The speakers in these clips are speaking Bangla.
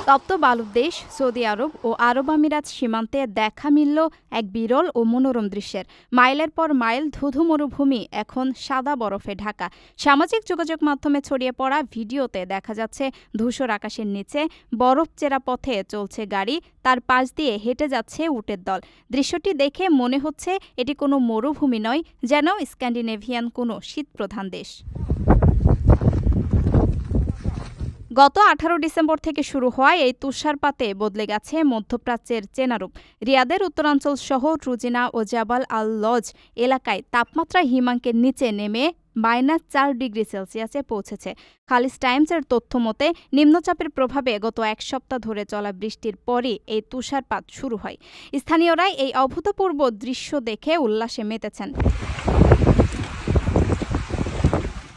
তপ্ত বালুর দেশ সৌদি আরব ও আরব আমিরাত সীমান্তে দেখা মিলল এক বিরল ও মনোরম দৃশ্যের। মাইলের পর মাইল ধুধু মরুভূমি এখন সাদা বরফে ঢাকা। সামাজিক যোগাযোগ মাধ্যমে ছড়িয়ে পড়া ভিডিওতে দেখা যাচ্ছে ধূসর আকাশের নিচে বরফ চেরা পথে চলছে গাড়ি, তার পাশ দিয়ে হেঁটে যাচ্ছে উটের দল। দৃশ্যটি দেখে মনে হচ্ছে এটি কোনো মরুভূমি নয়, যেন স্ক্যান্ডিনেভিয়ান কোনো শীতপ্রধান দেশ। গত 18 ডিসেম্বর থেকে শুরু হওয়া এই তুষারপাতে বদলে গেছে মধ্যপ্রাচ্যের চেনা রূপ। রিয়াদের উত্তরাঞ্চল শহর রুজিনা ও জাবাল আল লজ এলাকায় তাপমাত্রা হিমাঙ্কের নিচে নেমে -4 ডিগ্রি সেলসিয়াসে পৌঁছেছে। খালিজ টাইমসের তথ্য মতে নিম্নচাপের প্রভাবে গত এক সপ্তাহ ধরে চলা বৃষ্টির পরই এই তুষারপাত শুরু হয়। স্থানীয়রা এই অভূতপূর্ব দৃশ্য দেখে উল্লাসে মেতেছেন।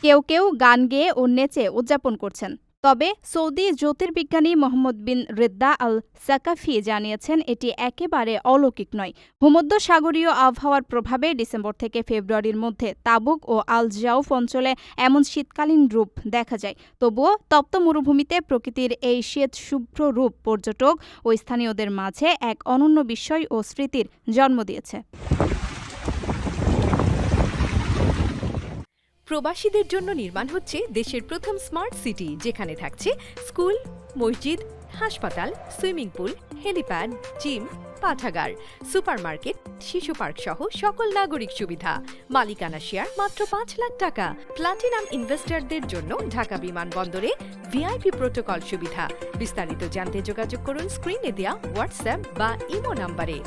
কেউ কেউ গান গেয়ে ও নেচে উদযাপন করছেন। তবে সৌদি জ্যোতির্বিজ্ঞানী মোহাম্মদ বিন রেদ্দা আল সাকাফি জানিয়েছেন এটি একেবারে অলৌকিক নয়। ভূমধ্যসাগরীয় আবহাওয়ার প্রভাবে ডিসেম্বর থেকে ফেব্রুয়ারির মধ্যে তাবুক ও আল জাউফ অঞ্চলে এমন শীতকালীন রূপ দেখা যায়। তবুও তপ্ত মরুভূমিতে প্রকৃতির এই শ্বেত শুভ্র রূপ পর্যটক ও স্থানীয়দের মাঝে এক অনন্য বিস্ময় ও স্মৃতির জন্ম দিয়েছে। প্রবাসীদের জন্য নির্মাণ হচ্ছে দেশের প্রথম স্মার্ট সিটি, যেখানে থাকছে স্কুল, মসজিদ, হাসপাতাল, সুইমিং পুল, হেলিপ্যাড, জিম, পাঠাগার, সুপারমার্কেট, শিশু পার্ক সহ সকল নাগরিক সুবিধা। মালিকানা শেয়ার মাত্র 5 লাখ টাকা। প্লাটিনাম ইনভেস্টরদের জন্য ঢাকা বিমানবন্দরে ভিআইপি প্রোটোকল সুবিধা। বিস্তারিত জানতে যোগাযোগ করুন স্ক্রিনে দেওয়া হোয়াটসঅ্যাপ বা ইমো নাম্বারে।